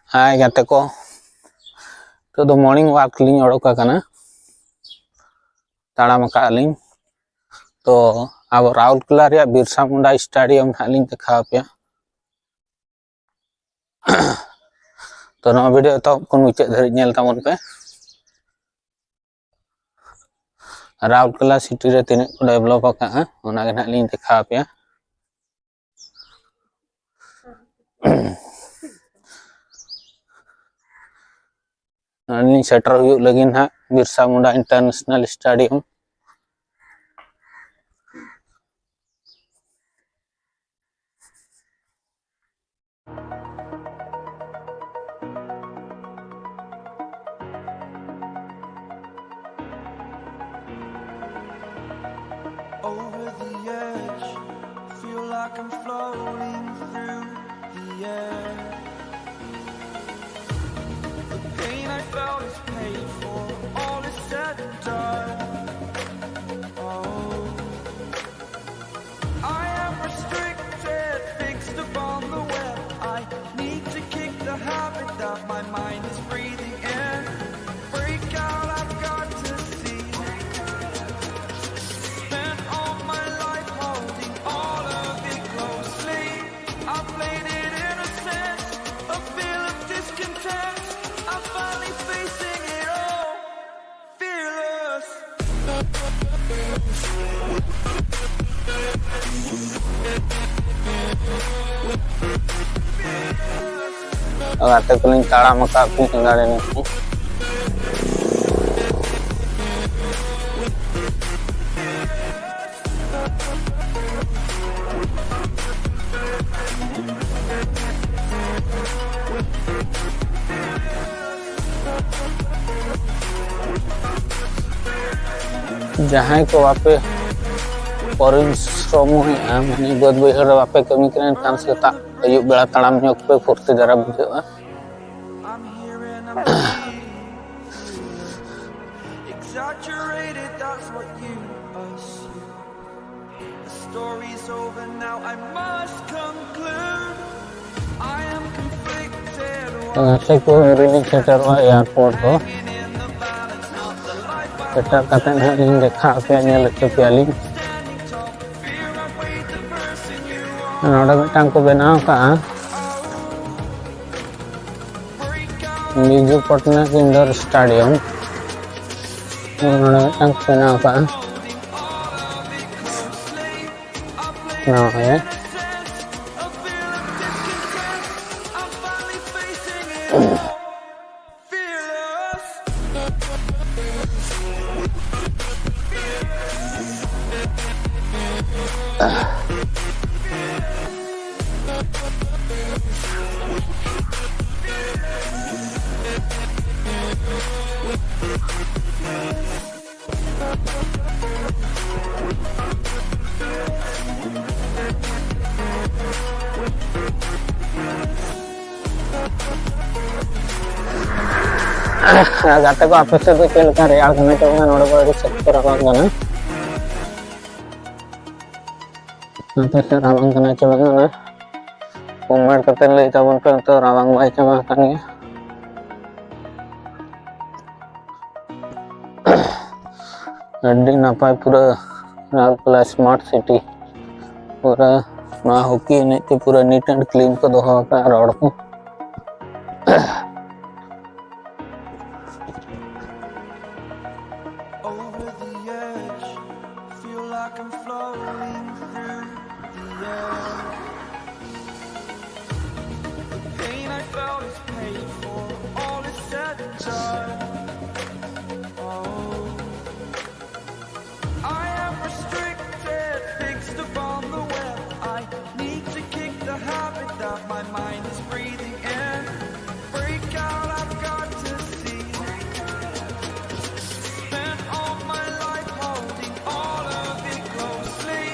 Hai gate ko to the morning walk ling odoka kana taram akaling to abo Raulkela reya Birsa Munda stadium haling dekha apya to no video to kon muchet dhari nyel tamon pe Raulkela city re tinak ko develop aka ona ge haling dekha apya ini setter huyuk lagi ha Birsa Munda International Stadium over the edge, feel like I'm floating through the air. The pain I felt is paid for, all is said and done. Oh, I am restricted, fixed upon the web. I need to kick the habit that my mind is breathing in. Break out, I've got to see. Spent all my life holding all of it closely. I played it innocent, a feel of discontent. I'm finally facing it all, fearless. gate kuling taram aka api tinggal ini जहां को वापे परिश्रम माने बद बैहर वापे कमी करें काम सेता अयुब बेला ताड़ाम ᱧᱚᱜ पे फुर्ती जरा बुझेगा I'm here and I'm free. Exaggerated, that's what you assume. The story's over now, I must conclude. I am conflicted. से को रिलीज सेटर वा एयरपोर्ट हो Hanging in the balance, not the life I सेटर कते ना लिंग देखा पे नेल के प्याली standing tall. Fear I weighed the person you are. नोडा मिटांग को बनाव का Break out, Biju Patnaik indoor stadium नोडा मिटांग को बनाव का holding all of it closely. I played ना है a feel of discontent. I'm finally facing it all, fearless. gate ko ape se to kel ka real kana to नोडा बड़ी sector रखा ना nanti saya rawang kena coba na umar keten lay tabon kan to rawang bay coba kan ya adi napai pura Raulkela smart city pura na hoki ini te pura neat and clean ko doho ka road ko Over the edge, feel like I'm floating through the air. The pain I felt is paid for, all is said and done. Oh, I am restricted, fixed upon the web. I need to kick the habit that my mind is breathing in. Break out, I've got to see. Spent all my life holding all of it closely.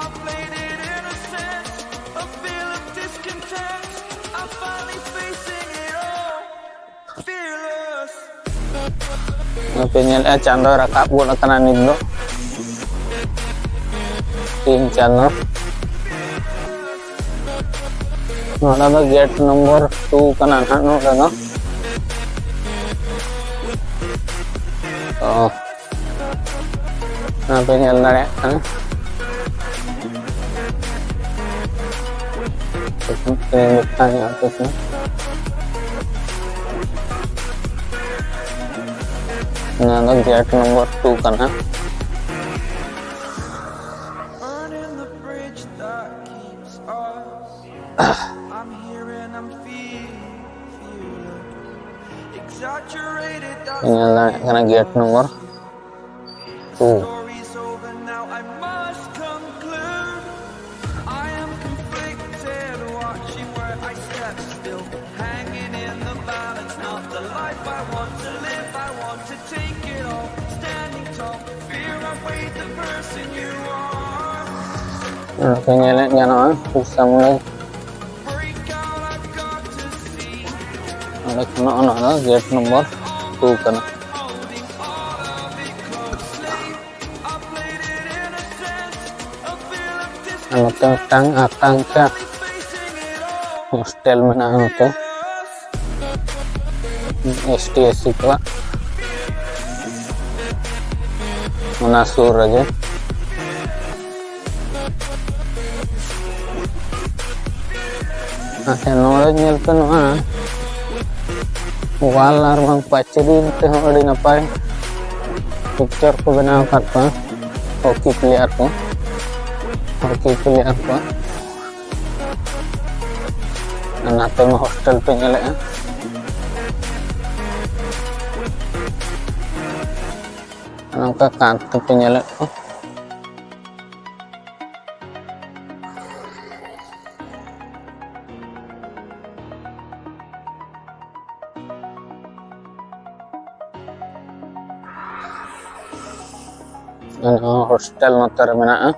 I played it innocent, a feel of discontent. I'm finally facing it all, fearless. Pinyal chando rakap guna kana nidno tim channel नोड़ा दो gate number 2 कना ना नोड़ा दो तो ना पे ñel दाड़े कना तो मिलता है ऑफिस में ना दो गेट नंबर 2 कना Burning the bridge that keeps us. I'm here and I'm feeling exaggerated. That ñel दाड़े कना gate number 2 story's over now. I must conclude. I am conflicted, watching where I step still, hanging in the balance. Not the life I want to live. I want to take it all, standing tall. Fear I weighed the person you are. पे ñel gano susah mulai Break out, I've got to see. ada kena ono gate nomor 2 kana Holding all of it closely. I played it innocent. A feel of distance. ano tentang atang ka Facing it all. hostel mana ano to STSC ka Manasur aja nolak ñel pe no wall ar bang pacirin te adi napai picture ko बनाव kat pa hockey player ko नाते में hostel पे ñel nangka kantor pe ñel ko hostel notar mena'a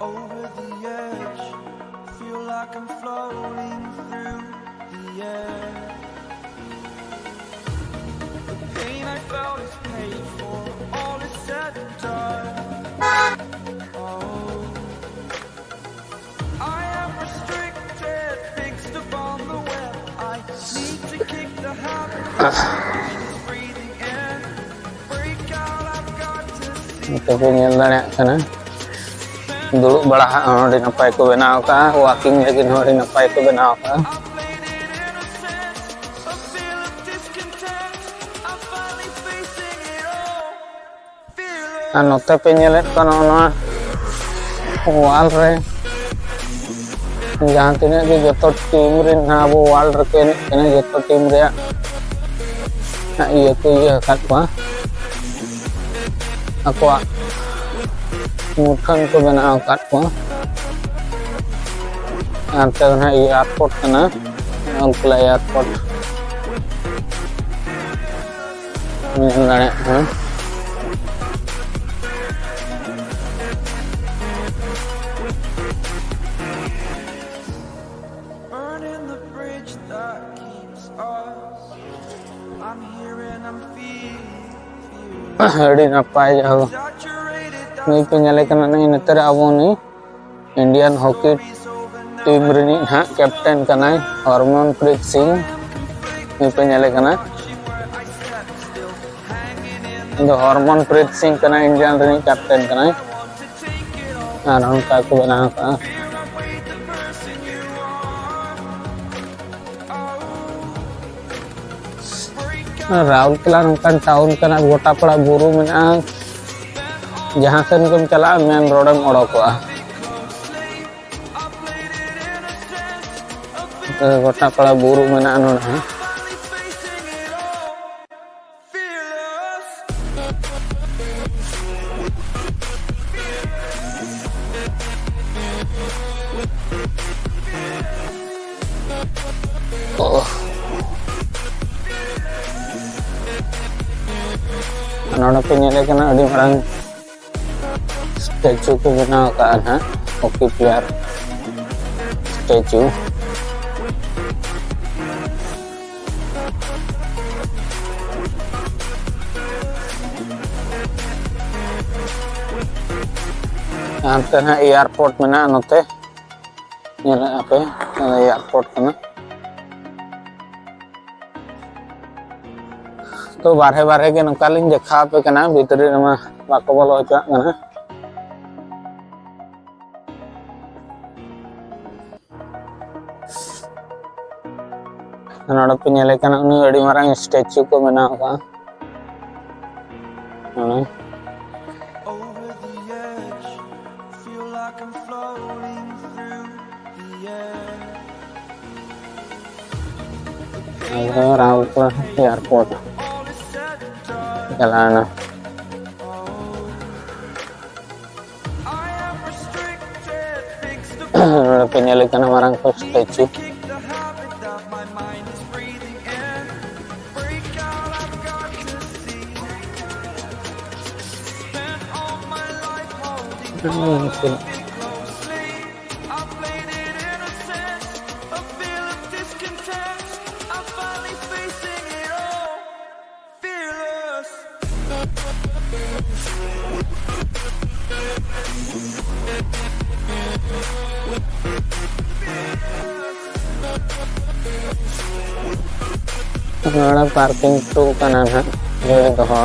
Over the edge, feel like I'm floating through the air. The pain I felt is paid for, all is said and done. Oh, I am restricted, fixed upon the web. I need to kick the habit. Breathing in, break out, I've got to see. itu pe ñel dare kana dulu bala adi napai ko बनाव का walking lagi adi napai ko बनाव का I played it innocent, a feel of discontent. I'm finally facing it all. Fearless. anote pe ñel kana ono wall re jahan tine ge joto team rin na abo wall re kene joto team re na iya ko iya kat pa aku mutan ko बनाव kat pa ante na airport kana angkla airport ñel dare Burning the bridge that keeps us. I'm here and I'm feeling adi napai jau exaggerated. That nui pe ñel kana ni netar abo ni Indian hockey story's over now. team rini ha captain kanai Harmanpreet Singh nui pe ñel kana Watching where I step still, hanging in. indo Harmanpreet Singh kana Indian rini captain kanai Want to take it all. aron ka ko बनाव का Fear I weighed the person you are. Oh, break out. Rourkela नौकान town kana गोटा पड़ा बुरु मेना जहां से तुम चला मेन रोड में ओडोकवा गोटा पड़ा बुरु मेना नोडा नोडा पे ñele kana adi marang statue ko बनाव का ha hockey player statue Ante na airport mana note. Nyala apa? Airport kana. तो बारहे बारहे के नकालिंग देखा पे कना भीतरी रमा बाको बोलो चा कना नोड़ा पे नेले कना उनी अड़ी मारंग स्टैचू को बनाव का Over the edge, feel like I'm floating through the air. रावपुर airport All is said and done. चलाना I am restricted, fixed नोड़ा पे नेले कना मारंग को statue kick the habit that my mind is breathing in. Break out, I've got to see. Spent all my life holding all of it closely. I played it innocent, a feel of discontent. I'm finally facing it all, fearless. नोड़ा parking टू कना ना ये तो हो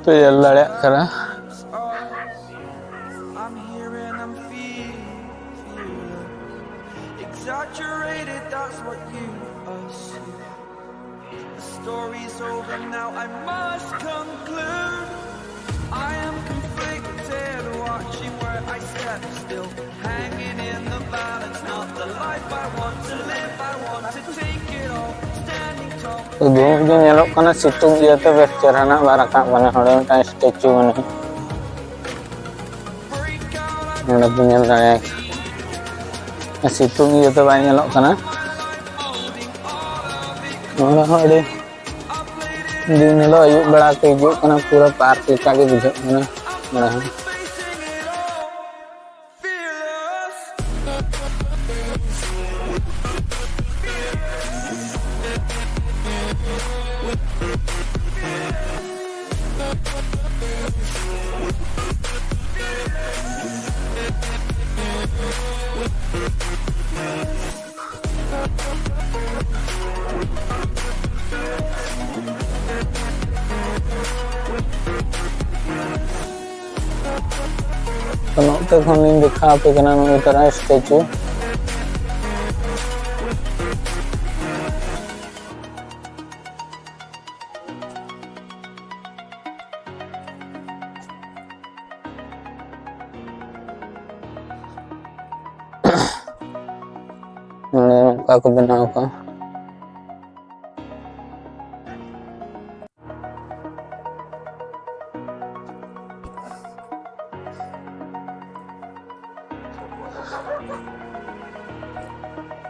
तो ये लड़े करा I'm here and I'm feeling exaggerated, that's what you assume. The story's over now, I must conclude. I am conflicted, watching where I step still, hanging in the balance, not the life I want to live. I want to take it all, standing tall. तो दूर जो नेलो कना सितुंग दिया तो base चराना बारका बने होड़े का statue बने Break out, नोड़ा पे नेल रहा सितुंग दिया तो बाई नेलो कना नोड़ा होड़े दी नेलो अयुब बड़ा के जो कना पूरा पार्क लिखा के बुझे मने बड़ा है facing it all, fearless. तो नोटे खोलिंग दिखा पे कना नो तरह स्टैचू का को बनाओ का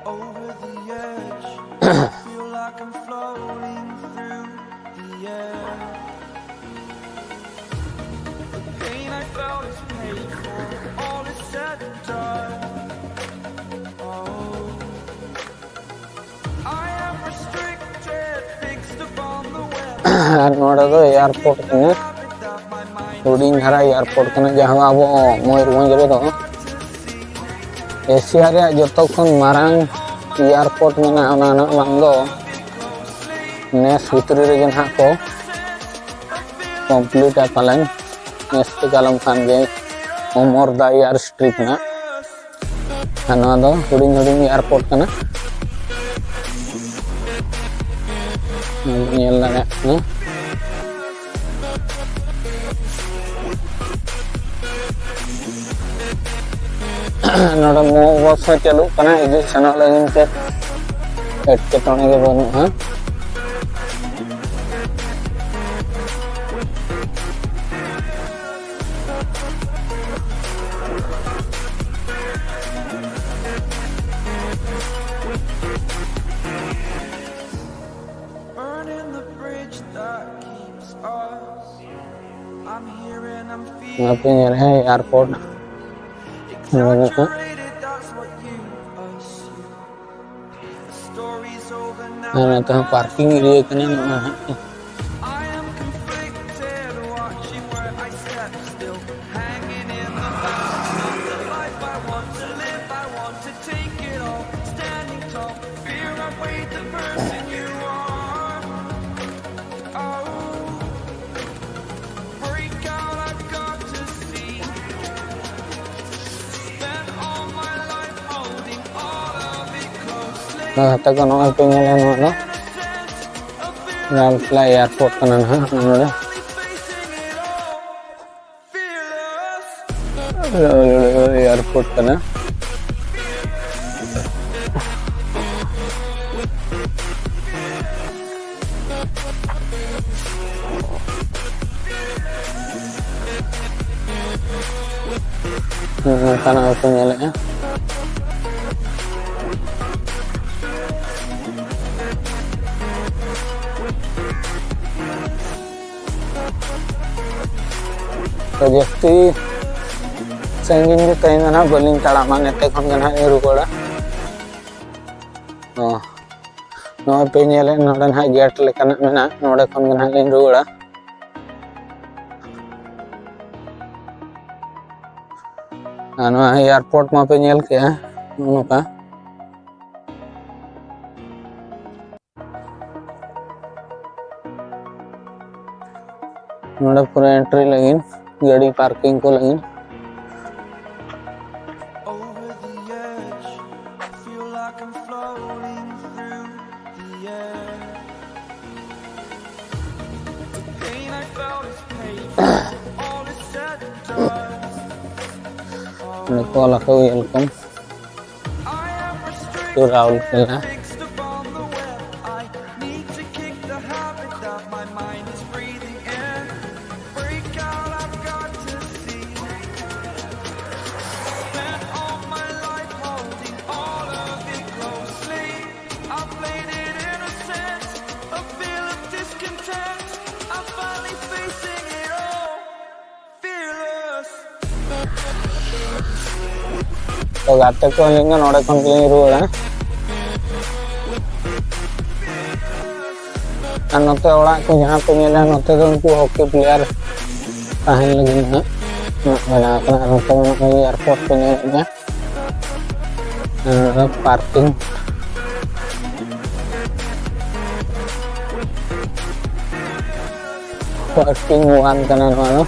Over the edge, feel like I'm floating through the air. The pain I felt is paid for, all is said and done. Oh, I am restricted, fixed upon the web. नोड़ा तो airport कने Habit that my mind हुडिंग हरा airport कने जहां आबो मयूरभंज रे तो Asia रे जतो खन मारांग एयरपोर्ट में ना बांग दो नेस भितरी रे जन को कंप्लीट है पालन नेस के कालम खान गे ओमरदा एयर स्ट्रिप ना हना दो हुडिंग हुडिंग एयरपोर्ट कना नेल ना नोड़ा मो बस चलू कना इदि सनो लगिन ते एटकेटोने के बनु हां burning the bridge that us. I'm here and I'm यहाँ feeling पे ये है airport exaggerated, that's what you assume. The story's over now, I तो पार्किंग एरिया कने I am conflicted, watching where I step still, hanging in the balance. Not the life I want to live, I want to take it all, standing tall, fear I weighed the person you are. Oh, break out, I've got to see. Spent all my life holding all of it closely. तक नो पे ये नो In a sense of fear, रामकला airport कने ना नोडे finally facing it all. Fearless. Airport कने kana पे ये ले तो जस्ती संगीन के कहीं ना बलिंग तड़ा माने ते कौन गना ये रुकोड़ा नो पे ये ले नोडन है गेट ले कना में ना नोडे कौन गना ये रुकोड़ा अनु एयरपोर्ट में पे ये के उनका नोडे पूरा एंट्री लगिन गाड़ी पार्किंग को लगिन Over the edge, feel like I'm floating through the air. The pain I felt is painful, all is said and done. देखो लखो welcome I am restricted, to Rourkela fixed upon the web. I need to kick the habit that my mind is breathing in. Break out, I've got to see. Spent all my life holding all of it closely. I played it in a sense, a feel of discontent. I'm finally facing it all. Fearless. तो गाते को लेंगे नोडे कौन के लिए रुकोड़ा नोते ओड़ा को जहाँ पे ये ले नोते तो उनको हॉकी प्लेयर कहाँ लगी ना बना अपना नोते में एयरपोर्ट पे ये लगे पार्किंग पार्किंग वन करना वाला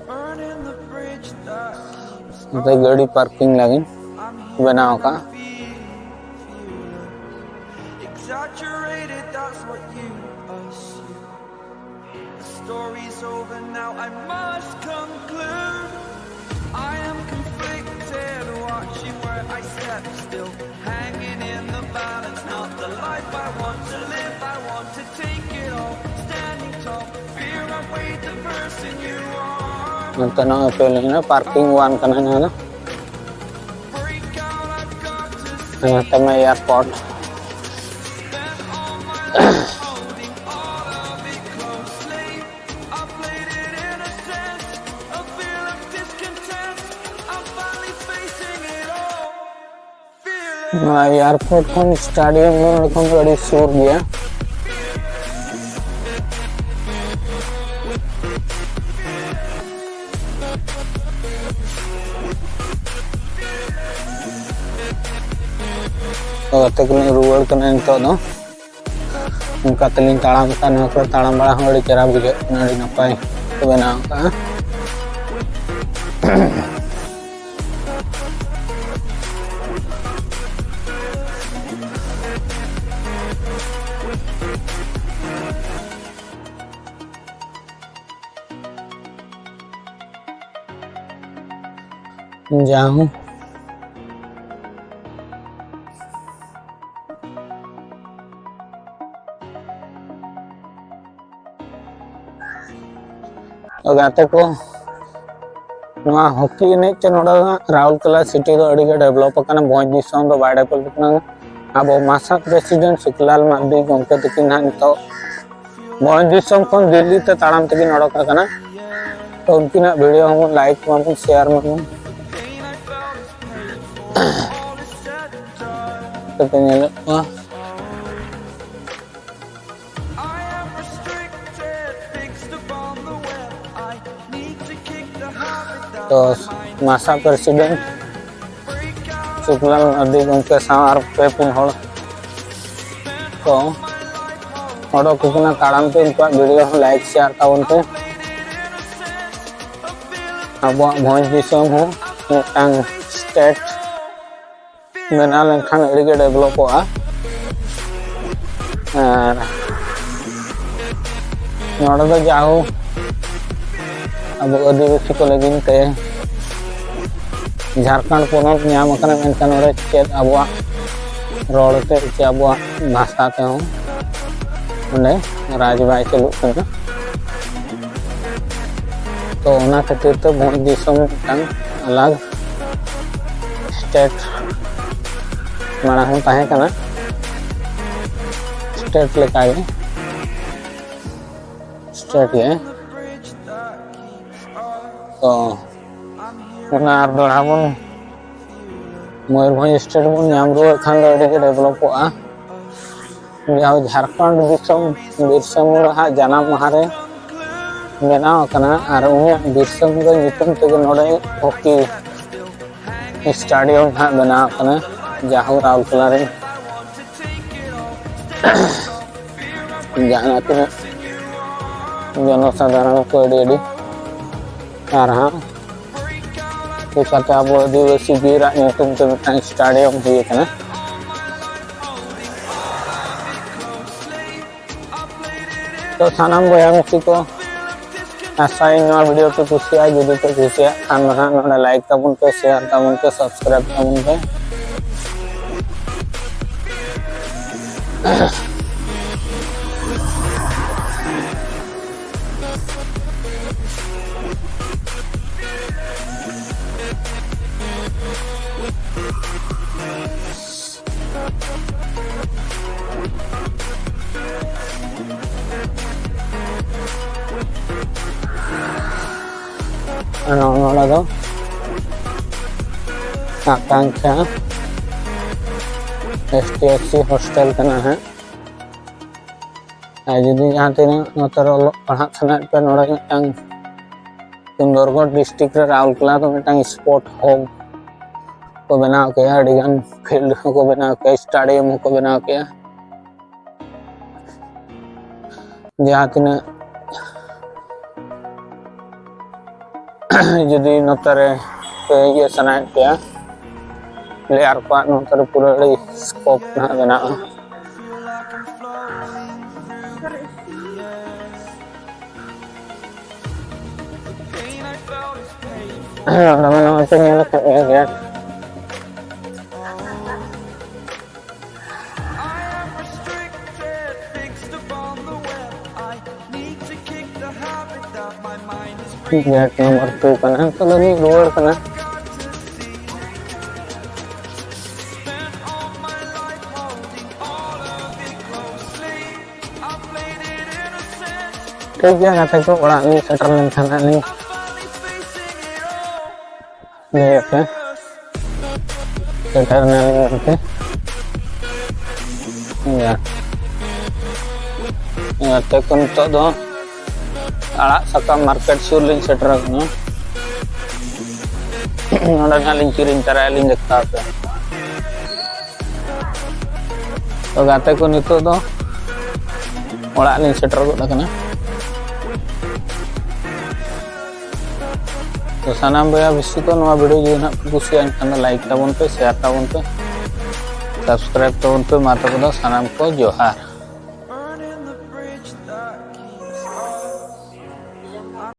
Burning the bridge that keeps तो गाड़ी पार्किंग लगी I'm here. बनाओ का Exaggerated, that's what you assume. The story's over now, I must conclude. I am conflicted, watching where I step still, hanging in the balance. Not the life I want to live, I want to take it all, standing tall, fear I weighed the person you are. तो ना पे लेना parking one करना ना Break out, I've got to see. तो मैं airport Spent all my life holding all of it closely. I played it in a sense, a feel of discontent. I'm finally facing it all. Fearless. Airport को stadium में रखूँ गाड़ी शोर गया तो गाते को नहीं रुआड़ करना तो दो उनका तलिंग ताड़ाम का नौकर ताड़ाम बड़ा हमारी चरा बुझे नाड़ी नपाई तो बनाओ का जाऊं तो गाते को नवा हॉकी एने चे नोडा राउरकेला सिटी दो अड़ी डेवलप करना भोज दिसम दो बाय डेवलप करना अब मासा प्रेसिडेंट सुखलाल मार्डी गमके तकिन ना नितो भोज दिसम खन दिल्ली ते ताड़ाम तकिन नोडक करना तो उनकिना वीडियो हम लाइक माबन शेयर माबन तो पेनेल तो मासा प्रेसिडेंट सुखलाल मार्डी गमके सार पे पुन हड़ तो ओडोक किना ताड़ाम ते उनका वीडियो हम लाइक शेयर ताबन पे अब भोज दिसम हो मिटांग स्टेट बना लेखान अड़ी के डेवलप होआ और नोडे दो जाओ अब आदिवासी को लगिन ते झारखंड पोनत नाम करना मेनखान ओरे चेद अबवा रोडते चे अबवा भाषा ते हो ओंडे राजबाई चलुक कना तो ओना खातिर तो भोज दिसम मिटांग अलग स्टेट माना हम ताहे कना स्टेट लेका गे स्टेट गे तो ओना आर दोड़ा बन मयूरभंज स्टेट बन नाम रो खान दो अड़ी के डेवलप होआ जाओ झारखंड दिसम बिरसा मुंडा जन्म माहा रे बनाव कना और उनिया बिरसा मुंडा नितुम ते नोडे हॉकी स्टेडियम हा बनाव कना जाहू राउरकेला रे जहाँ तीन जनसाधारण को अड़ी और हाँ अब आदिवासी वीर नितुम ते मिटांग स्टेडियम हुई कना तो सानाम बया मिसी को आशा नवा वीडियो पे कुसिया जुदी पे कुसिया खान ना लाइक ताबन पे शेयर ताबन पे सब्सक्राइब ताबन पे नोड़ा दो आकांक्षा STFC हॉस्टल करना है जुदी जहाँ तीन नोतर पढ़ा सना पे नोड़ा मिटांग सुंदरगढ़ डिस्ट्रिक्ट रे राउरकेला तो मिटांग स्पोर्ट हॉल को बनाव के अड़ीगान फील्ड को बनाव के स्टेडियम को बनाव के जहाँ तीन जुदी नोतरे ये सनाय पे प्लेयर को नोतरे पूरा स्कोप ना बना नमन से नहीं लग गया गेट नंबर 2 कना तो लगी रोड कना ठीक है kata ko orang ini setter sana nih lihat ya setter nanti ya ya tekun to do alat sakam market surling setter no orang ngaling kirim cara aling dekat तो गाते को नितो दो ओड़ा लिंग सेटर को लगना तो सानाम बया बिसी को नवा वीडियो जो ना कुसियान खान लाइक ताबन पे शेयर ताबन पे सब्सक्राइब ताबन पे माता को सानाम को जोहार।